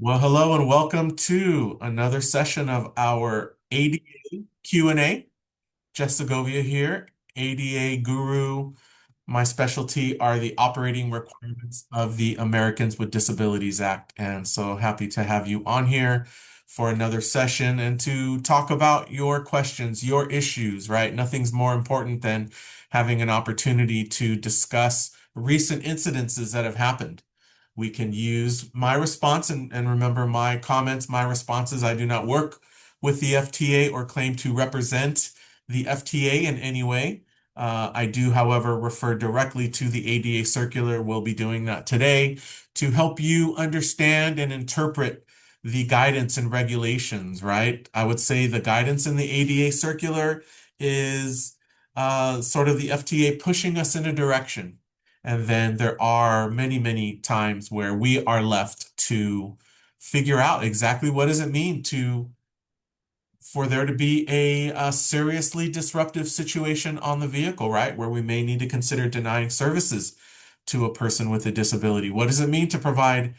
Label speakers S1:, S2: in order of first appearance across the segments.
S1: Well, hello and welcome to another session of our ADA Q&A. Jess Segovia here, ADA guru. My specialty are the operating requirements of the Americans with Disabilities Act. And so happy to have you on here for another session and to talk about your questions, your issues, right? Nothing's more important than having an opportunity to discuss recent incidences that have happened. We can use my response and remember my comments, my responses. I do not work with the FTA or claim to represent the FTA in any way. I do, however, refer directly to the ADA circular. We'll be doing that today to help you understand and interpret the guidance and regulations, right? I would say the guidance in the ADA circular is sort of the FTA pushing us in a direction. And then there are many, many times where we are left to figure out exactly what does it mean to for there to be a seriously disruptive situation on the vehicle, right? Where we may need to consider denying services to a person with a disability. What does it mean to provide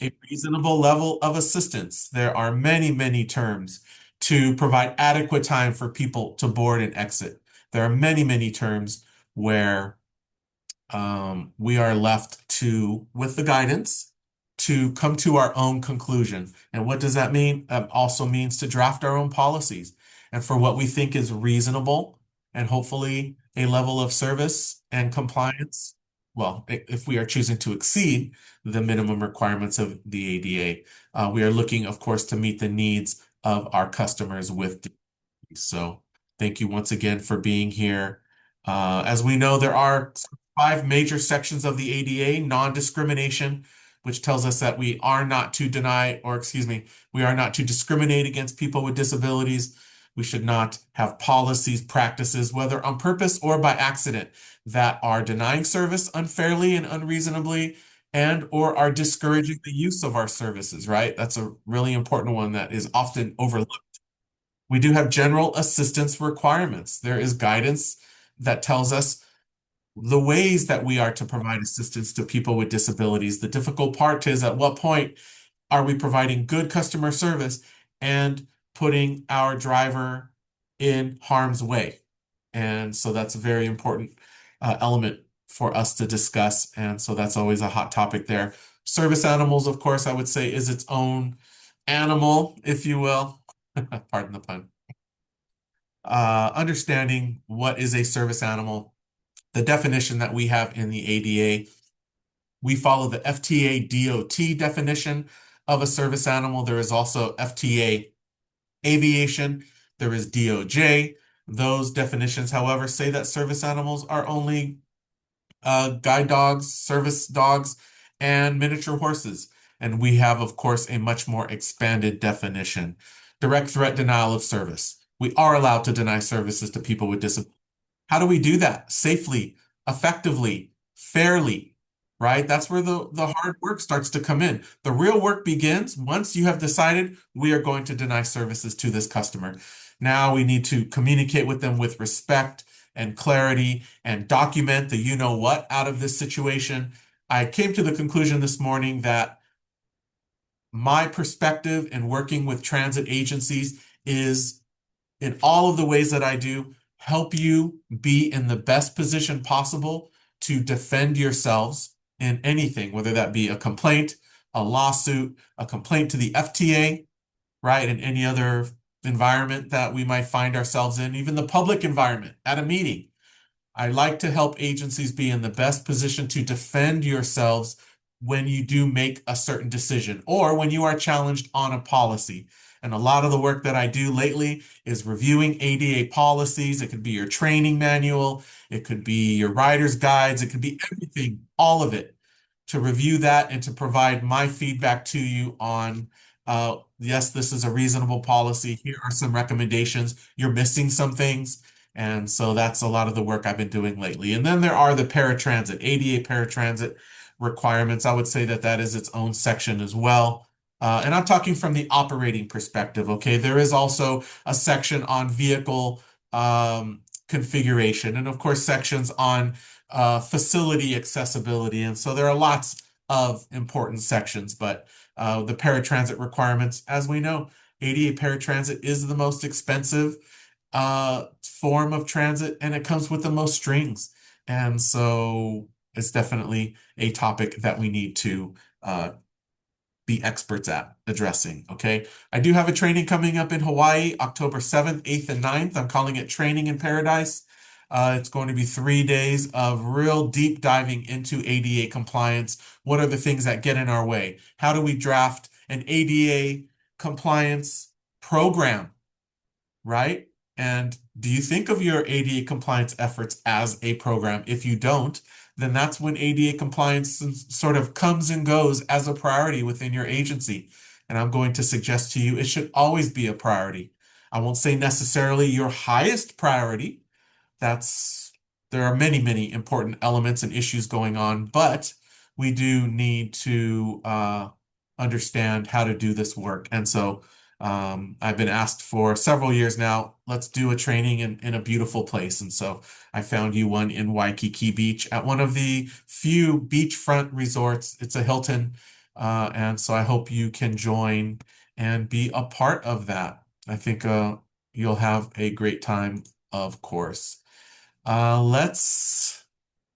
S1: a reasonable level of assistance? There are many, many terms to provide adequate time for people to board and exit. There are many, many terms where we are left to, with the guidance, to come to our own conclusion. And what does that mean? Also means to draft our own policies and for what we think is reasonable and hopefully a level of service and compliance. Well, if we are choosing to exceed the minimum requirements of the ADA, we are looking, of course, to meet the needs of our customers with. So thank you once again for being here. As we know, there are five major sections of the ADA, non-discrimination, which tells us that we are not to deny, or excuse me, we are not to discriminate against people with disabilities. We should not have policies, practices, whether on purpose or by accident, that are denying service unfairly and unreasonably, and or are discouraging the use of our services, right? That's a really important one that is often overlooked. We do have general assistance requirements. There is guidance that tells us the ways that we are to provide assistance to people with disabilities. The difficult part is at what point are we providing good customer service and putting our driver in harm's way? And so that's a very important element for us to discuss. And so that's always a hot topic there. Service animals, of course, I would say is its own animal, if you will. Pardon the pun. Understanding what is a service animal, the definition that we have in the ADA, we follow the FTA DOT definition of a service animal. There is also FTA aviation. There is DOJ. Those definitions, however, say that service animals are only guide dogs, service dogs, and miniature horses. And we have, of course, a much more expanded definition. Direct threat denial of service. We are allowed to deny services to people with disabilities. How do we do that? Safely, effectively, fairly, right? That's where the hard work starts to come in. The real work begins once you have decided we are going to deny services to this customer. Now we need to communicate with them with respect and clarity and document the you know what out of this situation. I came to the conclusion this morning that my perspective in working with transit agencies is in all of the ways that I do, help you be in the best position possible to defend yourselves in anything, whether that be a complaint, a lawsuit, a complaint to the FTA, right? And any other environment that we might find ourselves in, even the public environment at a meeting. I like to help agencies be in the best position to defend yourselves when you do make a certain decision or when you are challenged on a policy. And a lot of the work that I do lately is reviewing ADA policies. It could be your training manual, it could be your rider's guides, it could be everything, all of it, to review that and to provide my feedback to you on, yes, this is a reasonable policy. Here are some recommendations. You're missing some things. And so that's a lot of the work I've been doing lately. And then there are the paratransit, ADA paratransit requirements. I would say that that is its own section as well. And I'm talking from the operating perspective, okay? There is also a section on vehicle configuration, and of course, sections on facility accessibility. And so there are lots of important sections, but the paratransit requirements, as we know, ADA paratransit is the most expensive form of transit, and it comes with the most strings. And so it's definitely a topic that we need to uh, be experts at addressing. Okay. I do have a training coming up in Hawaii, October 7th, 8th, and 9th. I'm calling it Training in Paradise. It's going to be 3 days of real deep diving into ADA compliance. What are the things that get in our way? How do we draft an ADA compliance program, right? And do you think of your ADA compliance efforts as a program? If you don't, then that's when ADA compliance sort of comes and goes as a priority within your agency. And I'm going to suggest to you it should always be a priority. I won't say necessarily your highest priority, that's there are many, many important elements and issues going on, but we do need to understand how to do this work. And so I've been asked for several years now, let's do a training in a beautiful place. And so I found you one in Waikiki Beach at one of the few beachfront resorts. It's a Hilton. And so I hope you can join and be a part of that. I think you'll have a great time, of course. Let's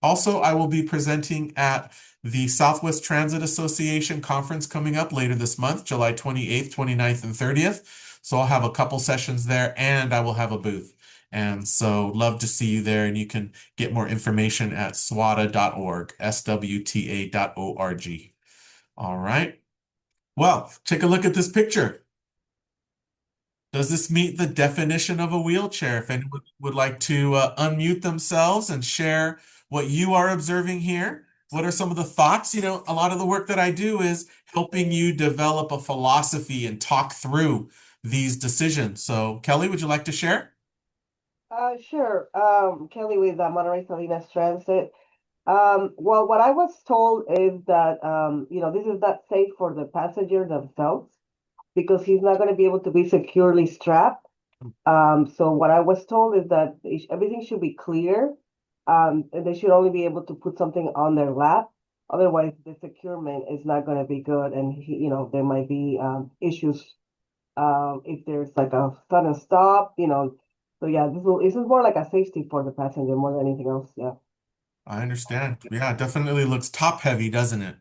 S1: also, I will be presenting at the Southwest Transit Association conference coming up later this month, July 28th, 29th, and 30th. So I'll have a couple sessions there and I will have a booth. And so love to see you there. And you can get more information at swata.org, swta.org. All right. Well, take a look at this picture. Does this meet the definition of a wheelchair? If anyone would like to unmute themselves and share what you are observing here, what are some of the thoughts? A lot of the work that I do is helping you develop a philosophy and talk through these decisions. So, Kelly, would you like to share?
S2: Sure. Kelly with Monterey Salinas Transit. Well, what I was told is that, this is not safe for the passenger themselves because he's not going to be able to be securely strapped. So what I was told is that everything should be clear, and they should only be able to put something on their lap. Otherwise, the securement is not going to be good, and there might be issues if there's like a sudden stop. So yeah, this is more like a safety for the passenger more than anything else. Yeah.
S1: I understand. Yeah, it definitely looks top heavy, doesn't it?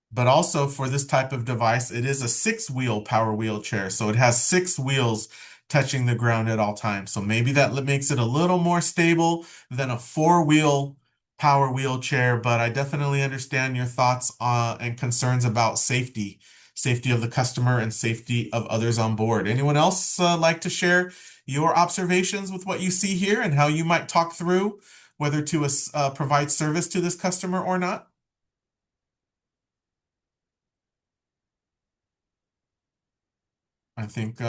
S1: But also for this type of device, it is a six-wheel power wheelchair. So it has six wheels touching the ground at all times. So maybe that makes it a little more stable than a four-wheel power wheelchair. But I definitely understand your thoughts and concerns about safety, safety of the customer and safety of others on board. Anyone else like to share your observations with what you see here and how you might talk through whether to provide service to this customer or not? I think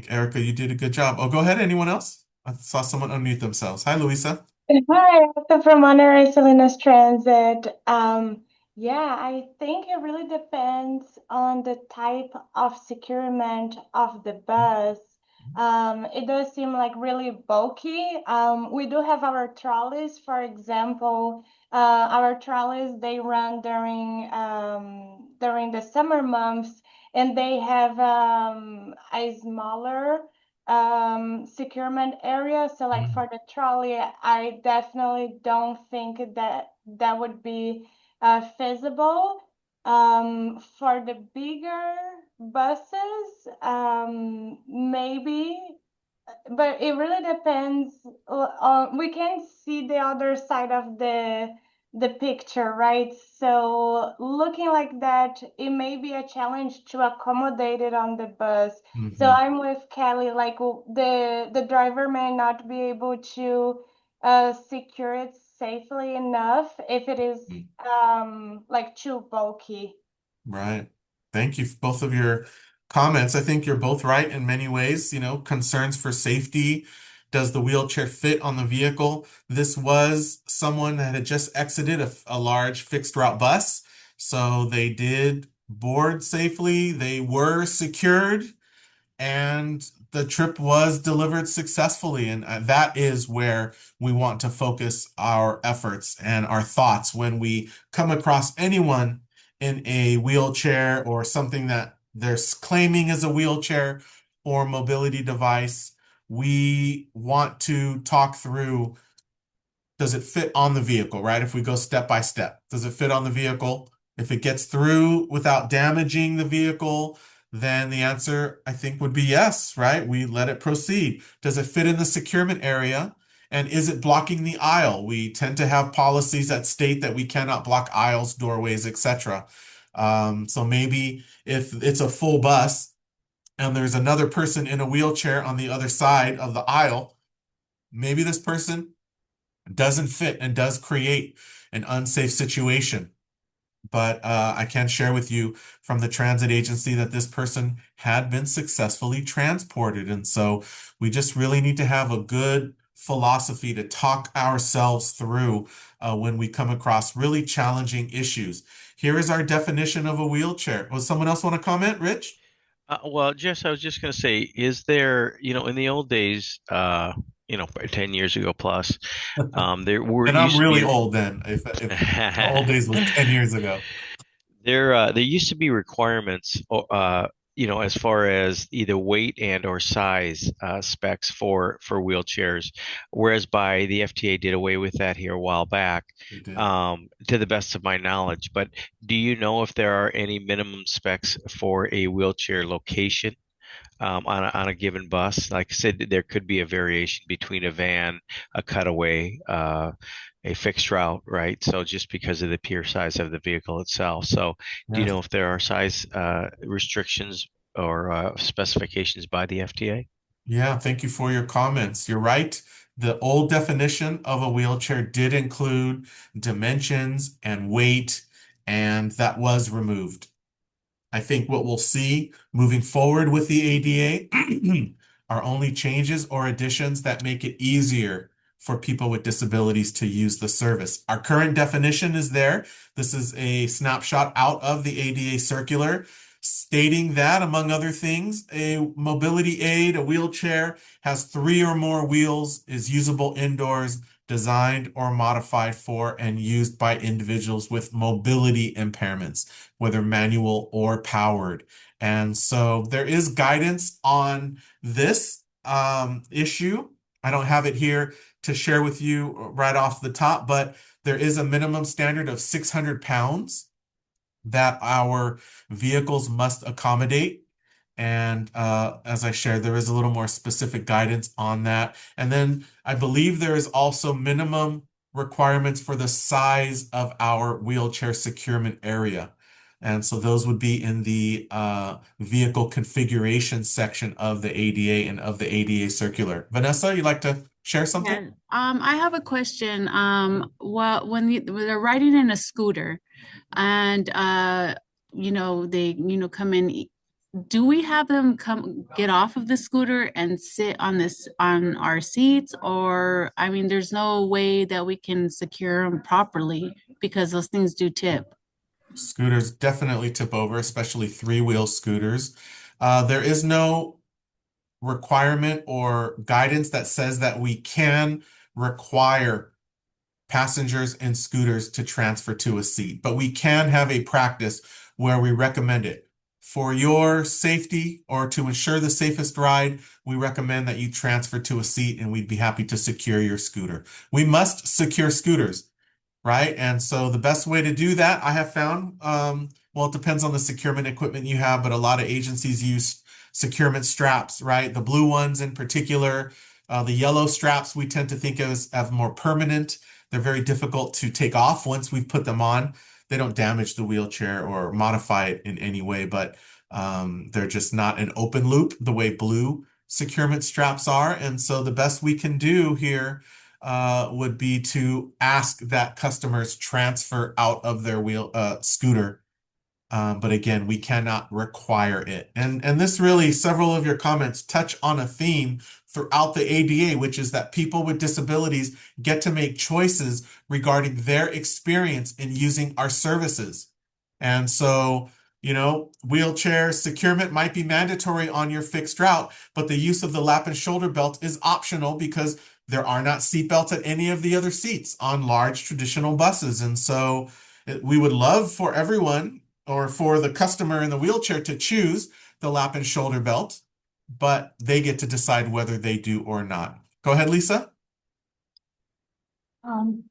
S1: Erica, you did a good job. Oh, go ahead. Anyone else? I saw someone unmute themselves. Hi, Luisa.
S3: Hi, I'm from Monterey Salinas Transit. Yeah, I think it really depends on the type of securement of the bus. It does seem like really bulky. We do have our trolleys, for example. Our trolleys they run during the summer months, and they have a smaller securement area. So like
S1: Mm,
S3: for the trolley, I definitely don't think that would be feasible. For the bigger buses, maybe, but it really depends on we can see the other side of the picture, right? So looking like that, it may be a challenge to accommodate it on the bus. So
S1: hmm
S3: I'm with Kelly, like the driver may not be able to secure it safely enough if it is like too bulky.
S1: Right. Thank you for both of your comments. I think you're both right in many ways. Concerns for safety. Does the wheelchair fit on the vehicle? This was someone that had just exited a large fixed route bus. So they did board safely. They were secured. And the trip was delivered successfully, and that is where we want to focus our efforts and our thoughts when we come across anyone in a wheelchair or something that they're claiming is a wheelchair or mobility device. We want to talk through, does it fit on the vehicle, right? If we go step by step, does it fit on the vehicle? If it gets through without damaging the vehicle, then the answer, I think, would be yes, right? We let it proceed. Does it fit in the securement area? And is it blocking the aisle? We tend to have policies that state that we cannot block aisles, doorways, etc. So maybe if it's a full bus and there's another person in a wheelchair on the other side of the aisle, maybe this person doesn't fit and does create an unsafe situation. But I can share with you from the transit agency that this person had been successfully transported. And so we just really need to have a good philosophy to talk ourselves through when we come across really challenging issues. Here is our definition of a wheelchair. Was someone else want to comment, Rich?
S4: Well, Jess, I was just going to say, is there, in the old days, 10 years ago plus, there were
S1: And I'm
S4: used to
S1: really
S4: be
S1: old then, if the old days was 10 years ago.
S4: there used to be requirements, as far as either weight and or size specs for wheelchairs, whereas by the FTA did away with that here a while back,
S1: They did.
S4: to the best of my knowledge. But do you know if there are any minimum specs for a wheelchair location? On a given bus. Like I said, there could be a variation between a van, a cutaway, a fixed route, right? So just because of the pure size of the vehicle itself. So do you
S1: Yes.
S4: know if there are size restrictions or specifications by the FTA?
S1: Yeah, thank you for your comments. You're right. The old definition of a wheelchair did include dimensions and weight, and that was removed. I think what we'll see moving forward with the ADA are only changes or additions that make it easier for people with disabilities to use the service. Our current definition is there. This is a snapshot out of the ADA circular stating that, among other things, a mobility aid, a wheelchair, has 3 or more wheels, is usable indoors, designed or modified for and used by individuals with mobility impairments, whether manual or powered. And so there is guidance on this issue. I don't have it here to share with you right off the top, but there is a minimum standard of 600 pounds that our vehicles must accommodate. And as I shared, there is a little more specific guidance on that. And then I believe there is also minimum requirements for the size of our wheelchair securement area. And so those would be in the vehicle configuration section of the ADA and of the ADA circular. Vanessa, you'd like to share something?
S5: Yeah, I have a question. Well, when they're riding in a scooter and they, come in, do we have them come get off of the scooter and sit on our seats? Or, I mean, there's no way that we can secure them properly because those things do tip.
S1: Scooters definitely tip over, especially three-wheel scooters. There is no requirement or guidance that says that we can require passengers and scooters to transfer to a seat, but we can have a practice where we recommend it. For your safety or to ensure the safest ride, we recommend that you transfer to a seat and we'd be happy to secure your scooter. We must secure scooters, right? And so the best way to do that, I have found, well, it depends on the securement equipment you have, but a lot of agencies use securement straps, right? The blue ones in particular, the yellow straps we tend to think of as more permanent. They're very difficult to take off once we've put them on. They don't damage the wheelchair or modify it in any way, but they're just not an open loop the way blue securement straps are. And so the best we can do here would be to ask that customers transfer out of their scooter. But again, we cannot require it. And this really, several of your comments touch on a theme throughout the ADA, which is that people with disabilities get to make choices regarding their experience in using our services. And so wheelchair securement might be mandatory on your fixed route, but the use of the lap and shoulder belt is optional because there are not seat belts at any of the other seats on large traditional buses. And so we would love for everyone or for the customer in the wheelchair to choose the lap and shoulder belt, but they get to decide whether they do or not. Go ahead, Lisa.
S6: Um,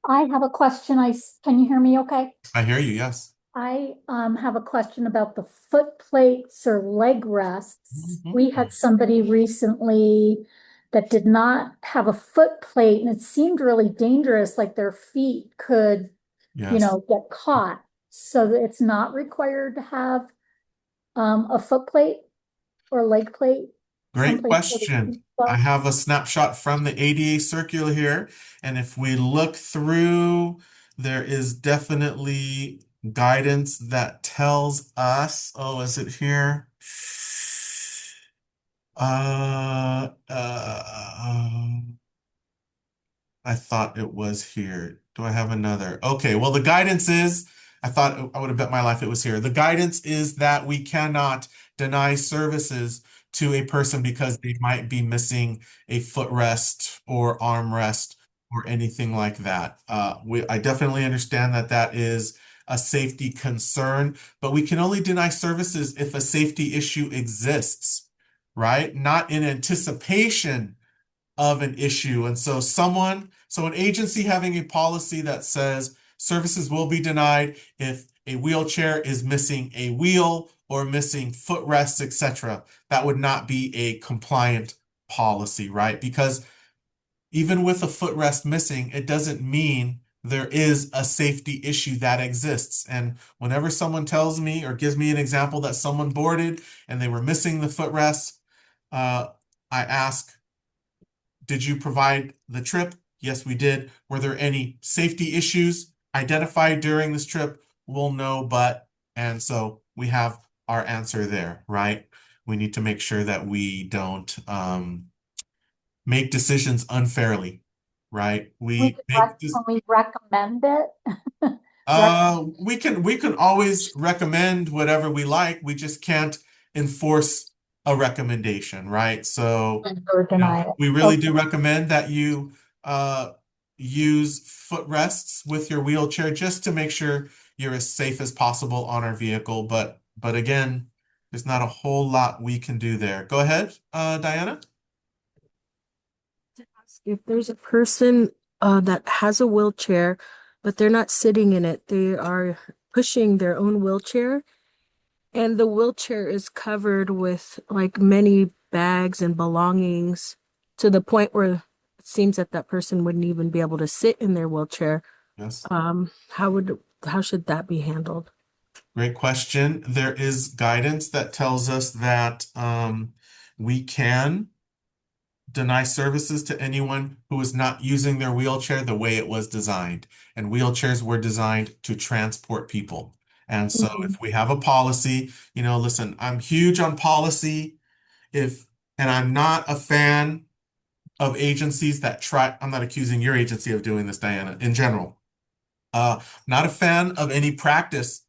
S6: I have a question. Can you hear me okay?
S1: I hear you, yes.
S6: I have a question about the foot plates or leg rests.
S1: Mhm.
S6: We had somebody recently that did not have a foot plate, and it seemed really dangerous, like their feet could,
S1: Yes.
S6: get caught. So that it's not required to have a foot plate or leg plate
S1: Great
S6: someplace where the
S1: question.
S6: seats
S1: I
S6: go.
S1: have a snapshot from the ADA circular here, and if we look through, there is definitely guidance that tells us, oh, is it here? I thought it was here. Do I have another? Okay, well, the guidance is, I thought I would have bet my life it was here. The guidance is that we cannot deny services to a person because they might be missing a footrest or armrest or anything like that. I definitely understand that that is a safety concern, but we can only deny services if a safety issue exists, right? Not in anticipation of an issue. And so an agency having a policy that says services will be denied if a wheelchair is missing a wheel or missing footrests, etc. That would not be a compliant policy, right? Because even with a footrest missing, it doesn't mean there is a safety issue that exists. And whenever someone tells me or gives me an example that someone boarded and they were missing the footrest, I ask, did you provide the trip? Yes, we did. Were there any safety issues identified during this trip? We'll know, and so we have our answer there, right? We need to make sure that we don't make decisions unfairly, right?
S6: We
S1: We
S6: could
S1: make this.
S6: can we recommend it? Rec
S1: We can always recommend whatever we like. We just can't enforce a recommendation, right? So,
S6: or deny it.
S1: we really
S6: Okay.
S1: do recommend that you use footrests with your wheelchair just to make sure you're as safe as possible on our vehicle. But again, there's not a whole lot we can do there. Go ahead, Diana.
S7: To ask if there's a person that has a wheelchair, but they're not sitting in it, they are pushing their own wheelchair, and the wheelchair is covered with like many bags and belongings to the point where it seems that that person wouldn't even be able to sit in their wheelchair.
S1: Yes.
S7: How should that be handled?
S1: Great question. There is guidance that tells us that we can deny services to anyone who is not using their wheelchair the way it was designed. And wheelchairs were designed to transport people. And so if we have a policy, listen, I'm huge on policy and I'm not a fan of agencies that I'm not accusing your agency of doing this, Diana, in general. Not a fan of any practice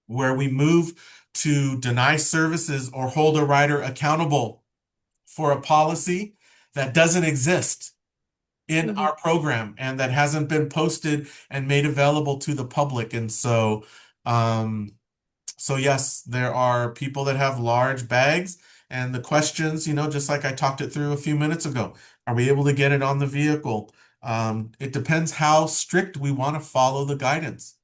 S1: where we move to deny services or hold a rider accountable for a policy that doesn't exist in our program and that hasn't been posted and made available to the public. And so yes, there are people that have large bags, and the questions, just like I talked it through a few minutes ago, are we able to get it on the vehicle? It depends how strict we want to follow the guidance.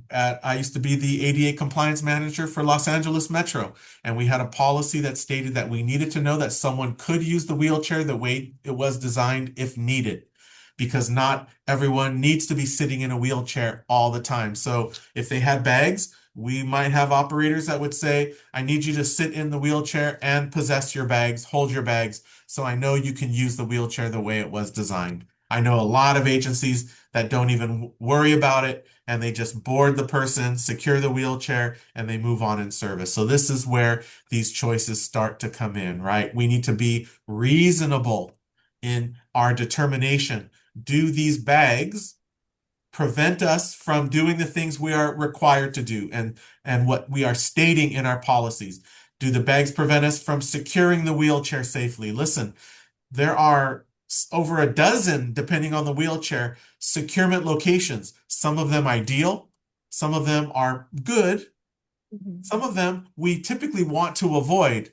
S1: I used to be the ADA compliance manager for Los Angeles Metro, and we had a policy that stated that we needed to know that someone could use the wheelchair the way it was designed if needed, because not everyone needs to be sitting in a wheelchair all the time. So if they had bags, we might have operators that would say, I need you to sit in the wheelchair and possess your bags, hold your bags, so I know you can use the wheelchair the way it was designed. I know a lot of agencies that don't even worry about it, and they just board the person, secure the wheelchair, and they move on in service. So this is where these choices start to come in, right? We need to be reasonable in our determination. Do these bags prevent us from doing the things we are required to do and what we are stating in our policies? Do the bags prevent us from securing the wheelchair safely? Listen, there are over a dozen, depending on the wheelchair, securement locations. Some of them ideal, some of them are good, some of them we typically want to avoid,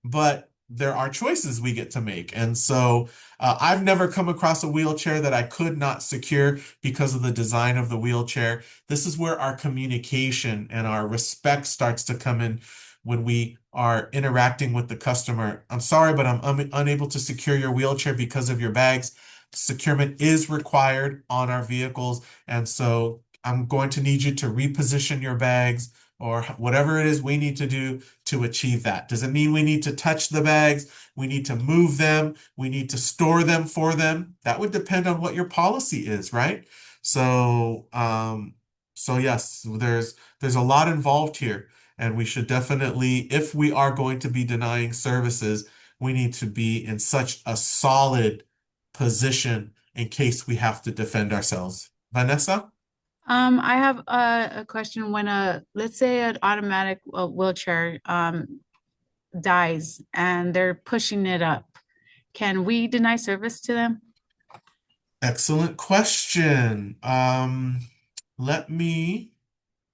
S1: but there are choices we get to make. And so I've never come across a wheelchair that I could not secure because of the design of the wheelchair. This is where our communication and our respect starts to come in when we are interacting with the customer. I'm sorry, but I'm unable to secure your wheelchair because of your bags. Securement is required on our vehicles. And so I'm going to need you to reposition your bags or whatever it is we need to do to achieve that. Does it mean we need to touch the bags? We need to move them? We need to store them for them? That would depend on what your policy is, right? So, so yes, there's a lot involved here, and we should definitely, if we are going to be denying services, we need to be in such a solid position in case we have to defend ourselves. Vanessa?
S5: I have a question. When let's say an automatic wheelchair dies and they're pushing it up, can we deny service to them?
S1: Excellent question. Let me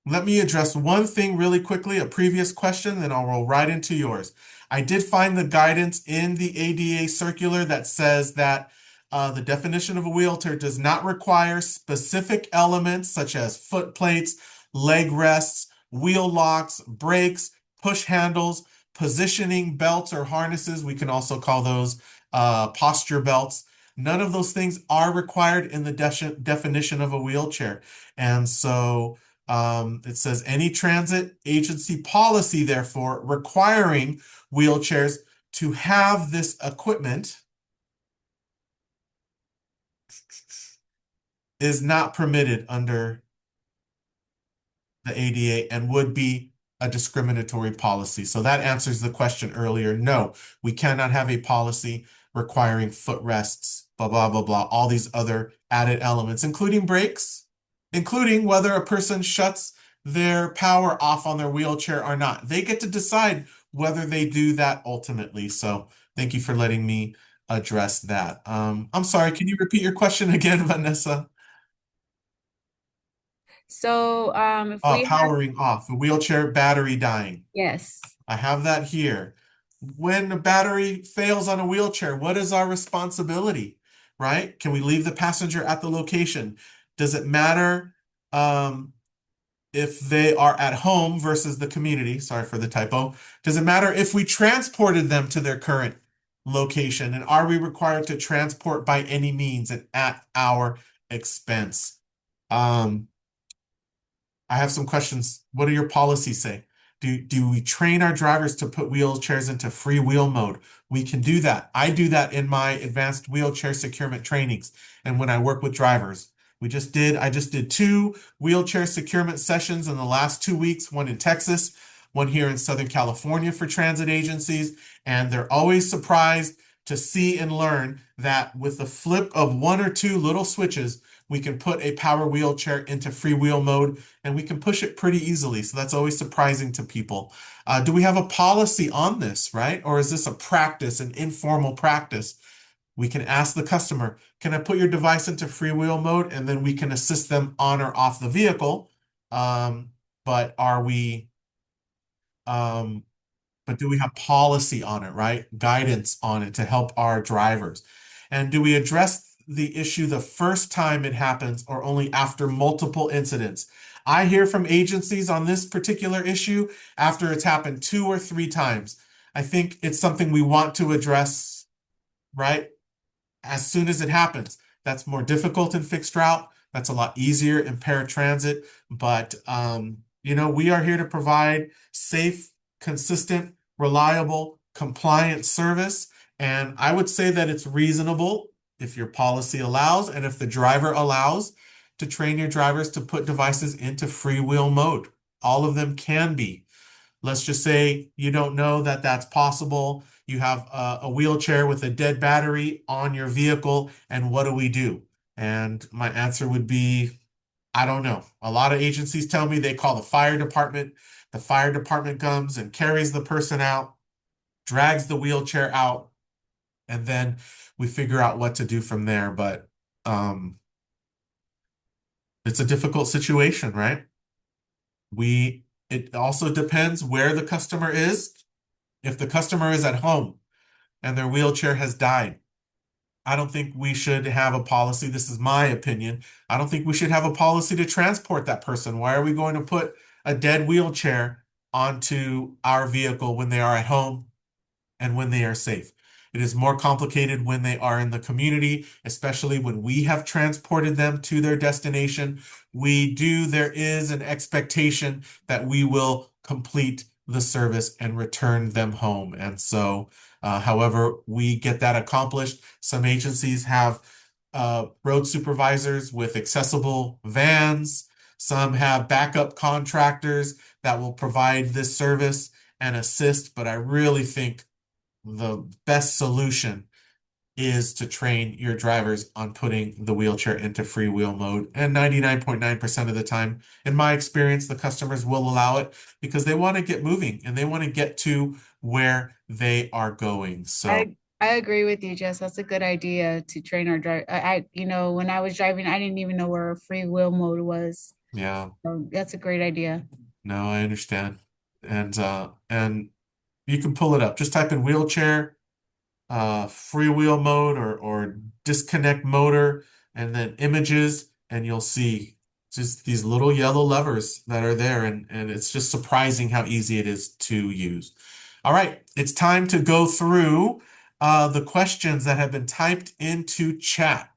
S1: let me address one thing really quickly, a previous question, then I'll roll right into yours. I did find the guidance in the ADA circular that says that the definition of a wheelchair does not require specific elements such as foot plates, leg rests, wheel locks, brakes, push handles, positioning belts or harnesses. We can also call those posture belts. None of those things are required in the definition of a wheelchair. And so it says any transit agency policy, therefore, requiring wheelchairs to have this equipment is not permitted under the ADA and would be a discriminatory policy. So that answers the question earlier. No, we cannot have a policy requiring footrests, blah, blah, blah, blah, all these other added elements, including brakes, including whether a person shuts their power off on their wheelchair or not. They get to decide whether they do that ultimately. So thank you for letting me address that. I'm sorry, can you repeat your question again, Vanessa?
S5: So if we have,
S1: Powering off, the wheelchair battery dying.
S5: yes.
S1: I have that here. When the battery fails on a wheelchair, what is our responsibility, right? Can we leave the passenger at the location? Does it matter if they are at home versus the community? Sorry for the typo. Does it matter if we transported them to their current location? And are we required to transport by any means and at our expense? I have some questions. What do your policies say? Do we train our drivers to put wheelchairs into free wheel mode? We can do that. I do that in my advanced wheelchair securement trainings and when I work with drivers. I just did 2 wheelchair securement sessions in the last 2 weeks, one in Texas, one here in Southern California for transit agencies, and they're always surprised to see and learn that with the flip of 1 or 2 little switches, we can put a power wheelchair into freewheel mode and we can push it pretty easily. So that's always surprising to people. Do we have a policy on this, right? Or is this a practice, an informal practice? We can ask the customer, can I put your device into freewheel mode? And then we can assist them on or off the vehicle. But are we, but do we have policy on it, right? Guidance on it to help our drivers? And do we address the issue the first time it happens or only after multiple incidents? I hear from agencies on this particular issue after it's happened 2 or 3 times. I think it's something we want to address, right? As soon as it happens. That's more difficult in fixed route. That's a lot easier in paratransit. But, we are here to provide safe, consistent, reliable, compliant service. And I would say that it's reasonable if your policy allows and if the driver allows to train your drivers to put devices into freewheel mode. All of them can be. Let's just say you don't know that that's possible. You have a wheelchair with a dead battery on your vehicle, and what do we do? And my answer would be I don't know. A lot of agencies tell me they call the fire department. The fire department comes and carries the person out, drags the wheelchair out, and then we figure out what to do from there. But um, it's a difficult situation, right? It also depends where the customer is. If the customer is at home and their wheelchair has died, I don't think we should have a policy. This is my opinion. I don't think we should have a policy to transport that person. Why are we going to put a dead wheelchair onto our vehicle when they are at home and when they are safe? It is more complicated when they are in the community, especially when we have transported them to their destination. There is an expectation that we will complete the service and return them home. And so, however, we get that accomplished. Some agencies have road supervisors with accessible vans. Some have backup contractors that will provide this service and assist, but I really think the best solution is to train your drivers on putting the wheelchair into freewheel mode. And 99.9% of the time, in my experience, the customers will allow it because they want to get moving and they want to get to where they are going. So,
S5: I agree with you, Jess. That's a good idea to train our driver. When I was driving, I didn't even know where free will mode was.
S1: yeah,
S5: So that's a great idea.
S1: no, I understand. And you can pull it up. Just type in wheelchair freewheel mode or disconnect motor and then images, and you'll see just these little yellow levers that are there, and it's just surprising how easy it is to use. All right, it's time to go through the questions that have been typed into chat.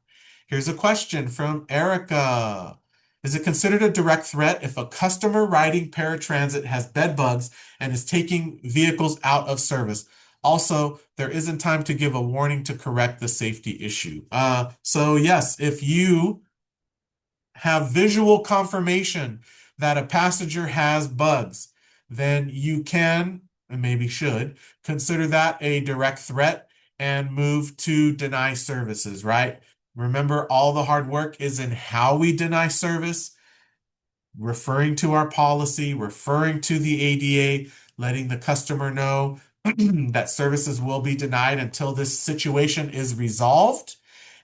S1: Here's a question from Erica. Is it considered a direct threat if a customer riding paratransit has bed bugs and is taking vehicles out of service? Also, there isn't time to give a warning to correct the safety issue. So yes, if you have visual confirmation that a passenger has bugs, then you can, and maybe should, consider that a direct threat and move to deny services, right? Remember, all the hard work is in how we deny service, referring to our policy, referring to the ADA, letting the customer know that services will be denied until this situation is resolved.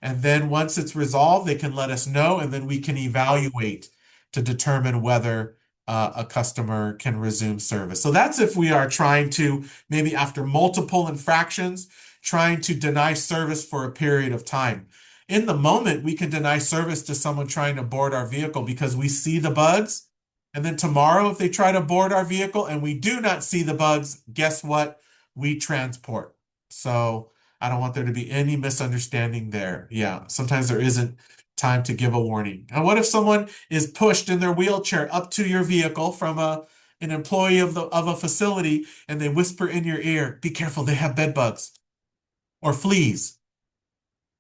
S1: And then once it's resolved, they can let us know, and then we can evaluate to determine whether a customer can resume service. So that's if we are trying to, maybe after multiple infractions, trying to deny service for a period of time. In the moment, we can deny service to someone trying to board our vehicle because we see the bugs. And then tomorrow, if they try to board our vehicle and we do not see the bugs, guess what? We transport. So I don't want there to be any misunderstanding there. Yeah, sometimes there isn't time to give a warning. And what if someone is pushed in their wheelchair up to your vehicle from an employee of a facility and they whisper in your ear, "Be careful, they have bed bugs or fleas."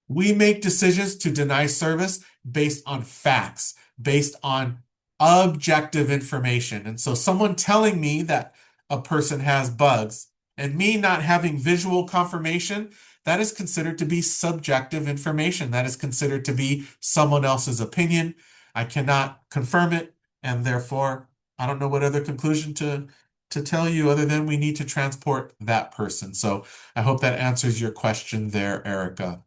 S1: We make decisions to deny service based on facts, based on objective information. And so someone telling me that a person has bugs and me not having visual confirmation, that is considered to be subjective information. That is considered to be someone else's opinion. I cannot confirm it, and therefore I don't know what other conclusion to tell you other than we need to transport that person. So I hope that answers your question there, Erica.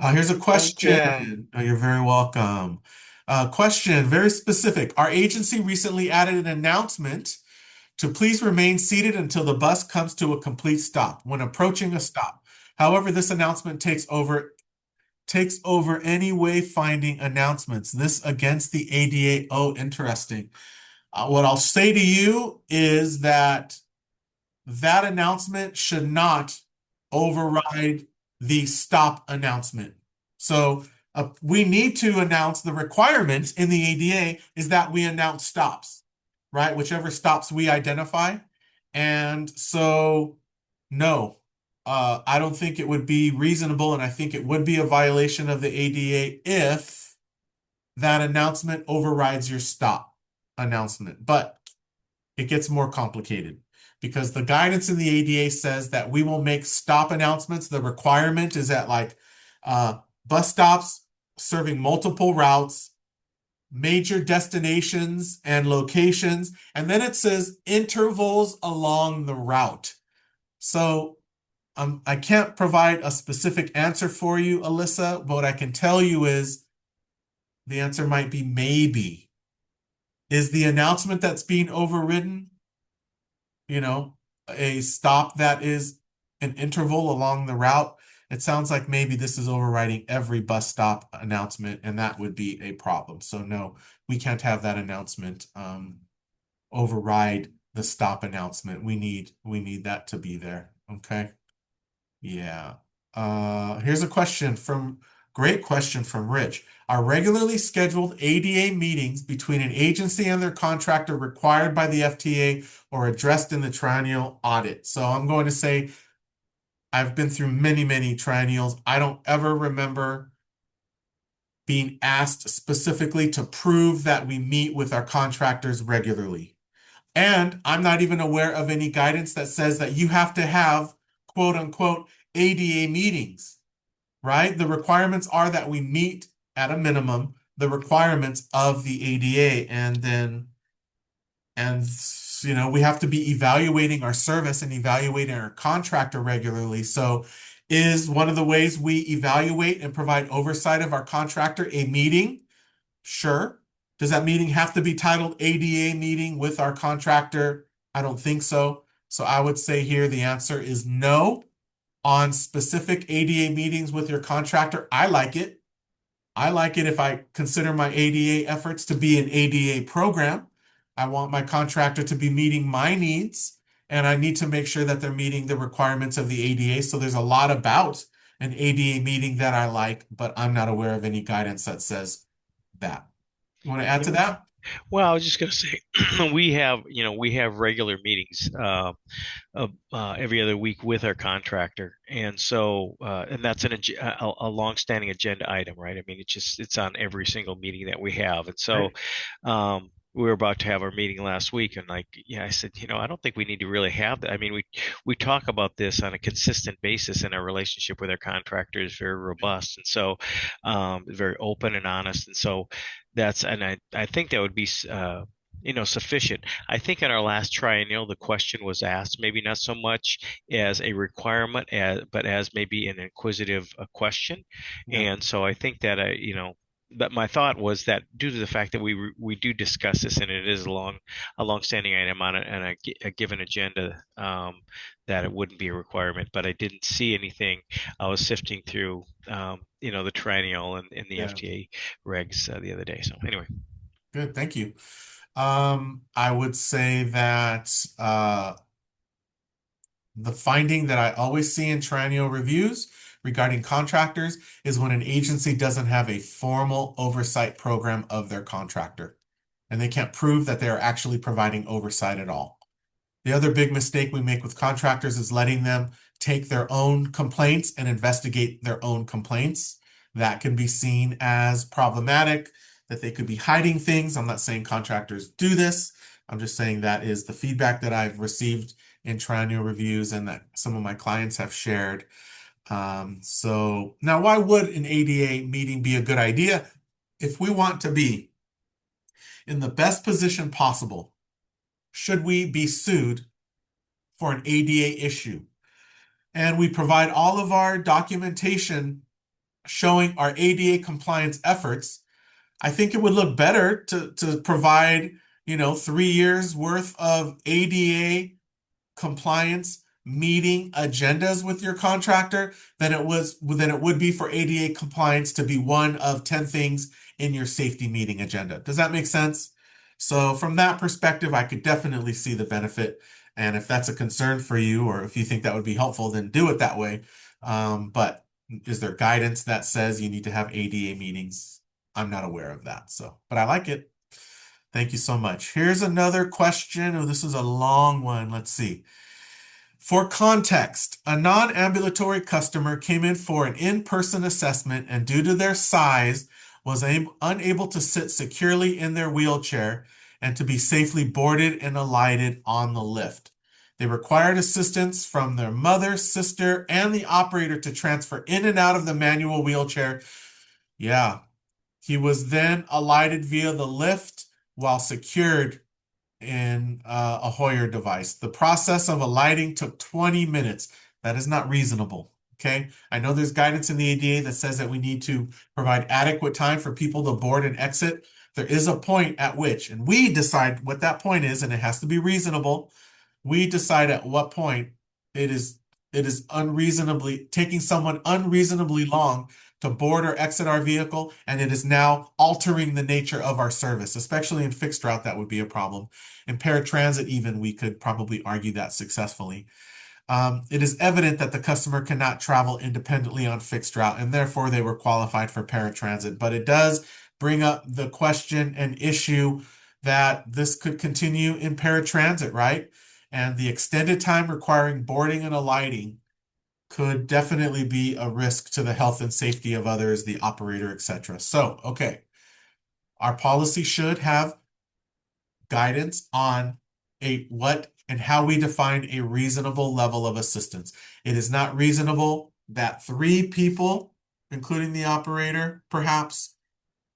S1: Here's a
S2: Thank you.
S1: question. Oh, you're very welcome. Question, very specific. Our agency recently added an announcement to please remain seated until the bus comes to a complete stop when approaching a stop. However, this announcement takes over any wayfinding announcements. This against the ADA. Oh, interesting. What I'll say to you is that announcement should not override the stop announcement. So we need to announce the requirement in the ADA is that we announce stops, right? Whichever stops we identify. And so, no, I don't think it would be reasonable, and I think it would be a violation of the ADA if that announcement overrides your stop announcement. But it gets more complicated because the guidance in the ADA says that we will make stop announcements. The requirement is that bus stops serving multiple routes major destinations and locations, and then it says intervals along the route. So I can't provide a specific answer for you, Alyssa, but what I can tell you is the answer might be maybe. Is the announcement that's being overridden, a stop that is an interval along the route? It sounds like maybe this is overriding every bus stop announcement, and that would be a problem. So no, we can't have that announcement override the stop announcement. We need that to be there. Okay. Yeah. Here's a great question from Rich. Are regularly scheduled ADA meetings between an agency and their contractor required by the FTA or addressed in the triennial audit? So I'm going to say I've been through many, many triennials. I don't ever remember being asked specifically to prove that we meet with our contractors regularly. And I'm not even aware of any guidance that says that you have to have quote unquote ADA meetings, right? The requirements are that we meet at a minimum the requirements of the ADA, we have to be evaluating our service and evaluating our contractor regularly. So is one of the ways we evaluate and provide oversight of our contractor a meeting? Sure. Does that meeting have to be titled ADA meeting with our contractor? I don't think so. So I would say here the answer is no. On specific ADA meetings with your contractor, I like it. I like it if I consider my ADA efforts to be an ADA program. I want my contractor to be meeting my needs, and I need to make sure that they're meeting the requirements of the ADA. So there's a lot about an ADA meeting that I like, but I'm not aware of any guidance that says that. You want to add to that?
S4: Well, I was just going to say we have regular meetings every other week with our contractor, and so and that's a long-standing agenda item, right? I mean, it's on every single meeting that we have, and so we were about to have our meeting last week, and I said, I don't think we need to really have that. I mean, we talk about this on a consistent basis, and our relationship with our contractor is very robust, and so very open and honest, and so I think that would be sufficient. I think in our last triennial, the question was asked, maybe not so much as a requirement, but as maybe an inquisitive question. Yeah. And so I think that, but my thought was that due to the fact that we do discuss this, and it is a long-standing item on a given agenda, that it wouldn't be a requirement. But I didn't see anything. I was sifting through, the triennial and the FTA regs the other day. So anyway.
S1: Good, thank you. I would say that the finding that I always see in triennial reviews regarding contractors is when an agency doesn't have a formal oversight program of their contractor, and they can't prove that they are actually providing oversight at all. The other big mistake we make with contractors is letting them take their own complaints and investigate their own complaints. That can be seen as problematic, that they could be hiding things. I'm not saying contractors do this. I'm just saying that is the feedback that I've received in triennial reviews and that some of my clients have shared. So now, why would an ADA meeting be a good idea? If we want to be in the best position possible, should we be sued for an ADA issue, and we provide all of our documentation showing our ADA compliance efforts, I think it would look better to provide, 3 years worth of ADA compliance meeting agendas with your contractor than it would be for ADA compliance to be one of 10 things in your safety meeting agenda. Does that make sense? So from that perspective, I could definitely see the benefit. And if that's a concern for you, or if you think that would be helpful, then do it that way. But is there guidance that says you need to have ADA meetings? I'm not aware of that. But I like it. Thank you so much. Here's another question. Oh, this is a long one. Let's see. For context, a non-ambulatory customer came in for an in-person assessment, and due to their size, was unable to sit securely in their wheelchair and to be safely boarded and alighted on the lift. They required assistance from their mother, sister, and the operator to transfer in and out of the manual wheelchair. Yeah, He was then alighted via the lift while secured in a Hoyer device. The process of alighting took 20 minutes. That is not reasonable. Okay. I know there's guidance in the ADA that says that we need to provide adequate time for people to board and exit. There is a point at which, and we decide what that point is, and it has to be reasonable. We decide at what point it is unreasonably taking someone unreasonably long to board or exit our vehicle, and it is now altering the nature of our service, especially in fixed route. That would be a problem. In paratransit, even, we could probably argue that successfully. It is evident that the customer cannot travel independently on fixed route, and therefore they were qualified for paratransit. But it does bring up the question and issue that this could continue in paratransit, right? And the extended time requiring boarding and alighting could definitely be a risk to the health and safety of others, the operator, etc. So, okay, our policy should have guidance on what and how we define a reasonable level of assistance. It is not reasonable that 3 people, including the operator, perhaps,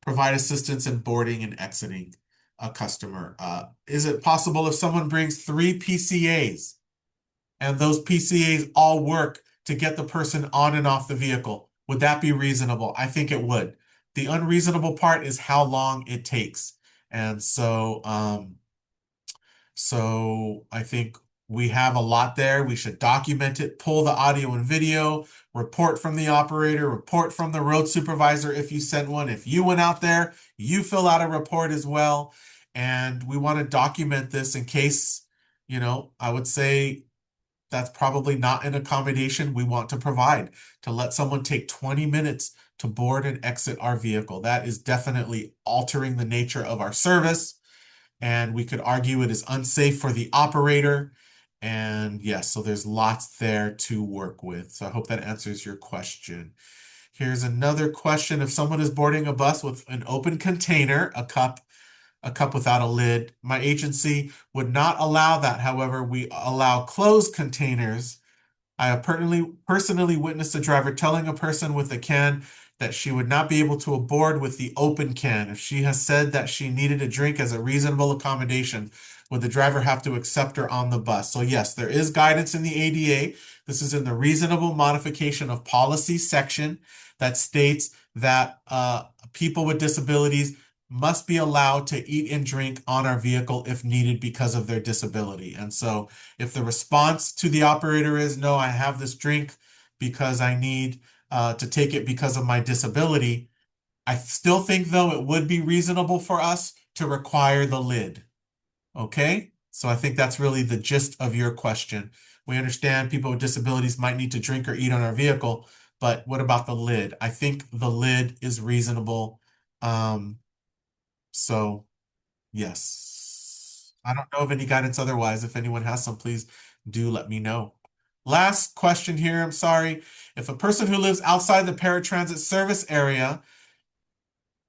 S1: provide assistance in boarding and exiting a customer. Is it possible if someone brings 3 PCAs and those PCAs all work to get the person on and off the vehicle? Would that be reasonable? I think it would. The unreasonable part is how long it takes. And so I think we have a lot there. We should document it, pull the audio and video, report from the operator, report from the road supervisor if you sent one. If you went out there, you fill out a report as well. And we want to document this in case, I would say that's probably not an accommodation we want to provide, to let someone take 20 minutes to board and exit our vehicle. That is definitely altering the nature of our service. And we could argue it is unsafe for the operator. And yes, so there's lots there to work with. So I hope that answers your question. Here's another question. If someone is boarding a bus with an open container, a cup without a lid, my agency would not allow that. However, we allow closed containers. I have personally witnessed a driver telling a person with a can that she would not be able to board with the open can. If she has said that she needed a drink as a reasonable accommodation, would the driver have to accept her on the bus? So yes, there is guidance in the ADA. This is in the reasonable modification of policy section that states that people with disabilities must be allowed to eat and drink on our vehicle if needed because of their disability. And so if the response to the operator is, no, I have this drink because I need to take it because of my disability, I still think, though, it would be reasonable for us to require the lid. Okay? So I think that's really the gist of your question. We understand people with disabilities might need to drink or eat on our vehicle, but what about the lid? I think the lid is reasonable. So yes, I don't know of any guidance otherwise. If anyone has some, please do let me know. Last question here. I'm sorry. If a person who lives outside the paratransit service area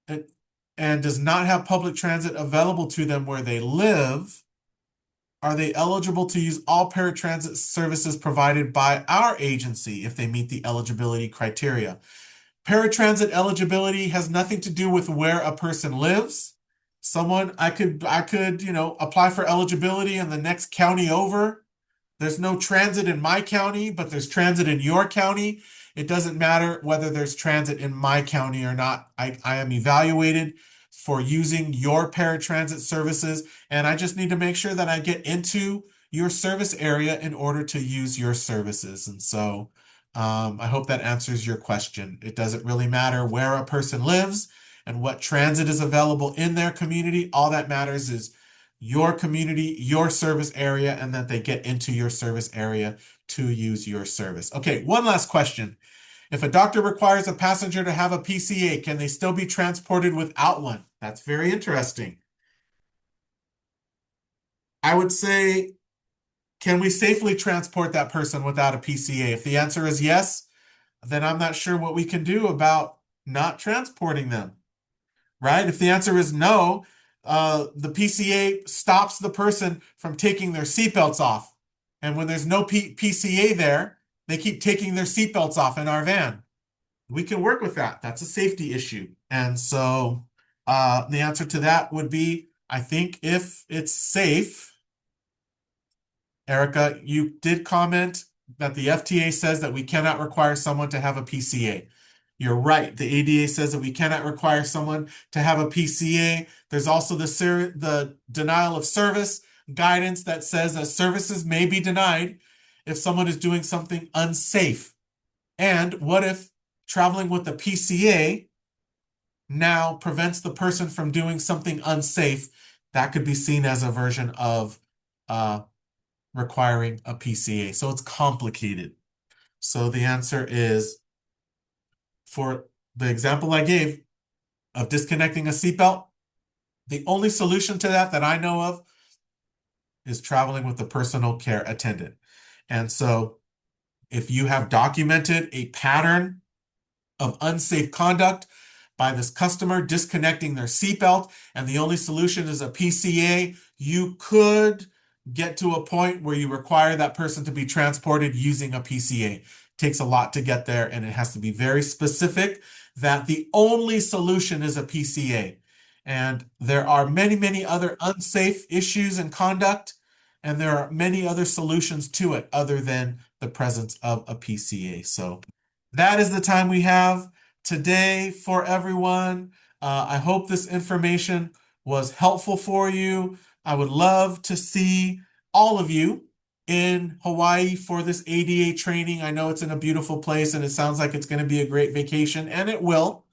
S1: and does not have public transit available to them where they live, are they eligible to use all paratransit services provided by our agency if they meet the eligibility criteria? Paratransit eligibility has nothing to do with where a person lives. I could, apply for eligibility in the next county over. There's no transit in my county, but there's transit in your county. It doesn't matter whether there's transit in my county or not. I am evaluated for using your paratransit services, and I just need to make sure that I get into your service area in order to use your services. And so I hope that answers your question. It doesn't really matter where a person lives and what transit is available in their community. All that matters is your community, your service area, and that they get into your service area to use your service. Okay, one last question. If a doctor requires a passenger to have a PCA, can they still be transported without one? That's very interesting. I would say, can we safely transport that person without a PCA? If the answer is yes, then I'm not sure what we can do about not transporting them, right? If the answer is no, the PCA stops the person from taking their seatbelts off. And when there's no PCA there, they keep taking their seatbelts off in our van. we can work with that. That's a safety issue. And so the answer to that would be, I think if it's safe, Erica, you did comment that the FTA says that we cannot require someone to have a PCA. You're right. The ADA says that we cannot require someone to have a PCA. There's also the denial of service guidance that says that services may be denied if someone is doing something unsafe. And what if traveling with a PCA now prevents the person from doing something unsafe? That could be seen as a version of requiring a PCA. So it's complicated. So the answer is, for the example I gave of disconnecting a seatbelt, the only solution to that I know of is traveling with a personal care attendant. And so if you have documented a pattern of unsafe conduct by this customer disconnecting their seatbelt, and the only solution is a PCA, you could get to a point where you require that person to be transported using a PCA. It takes a lot to get there, and it has to be very specific that the only solution is a PCA. And there are many, many other unsafe issues in conduct, and there are many other solutions to it other than the presence of a PCA. So that is the time we have today for everyone. I hope this information was helpful for you. I would love to see all of you in Hawaii for this ADA training. I know it's in a beautiful place and it sounds like it's going to be a great vacation, and it will,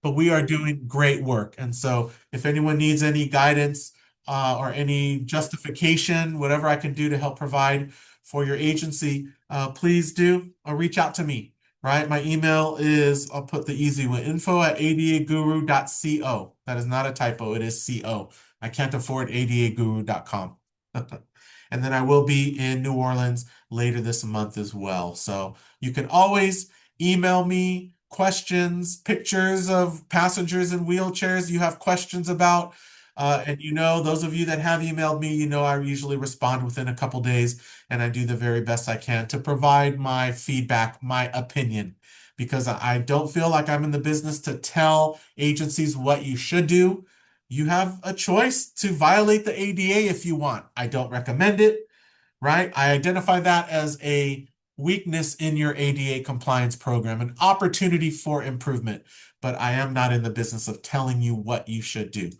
S1: but we are doing great work. And so if anyone needs any guidance or any justification, whatever I can do to help provide for your agency, please do reach out to me. Right? My email is, I'll put the easy one, info@adaguru.co. That is not a typo, it is CO. I can't afford adaguru.com. And then I will be in New Orleans later this month as well. So you can always email me questions, pictures of passengers in wheelchairs you have questions about. And those of you that have emailed me, I usually respond within a couple days, and I do the very best I can to provide my feedback, my opinion, because I don't feel like I'm in the business to tell agencies what you should do. You have a choice to violate the ADA if you want. I don't recommend it, right? I identify that as a weakness in your ADA compliance program, an opportunity for improvement, but I am not in the business of telling you what you should do.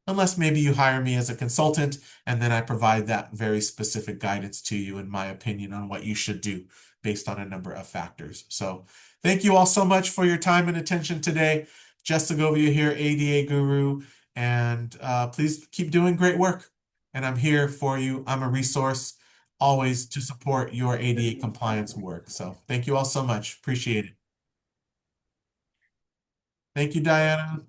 S1: Unless maybe you hire me as a consultant, and then I provide that very specific guidance to you, in my opinion, on what you should do based on a number of factors. So thank you all so much for your time and attention today. Jess Segovia here, ADA Guru, and please keep doing great work. And I'm here for you. I'm a resource always to support your ADA compliance work. So thank you all so much. Appreciate it. Thank you, Diana.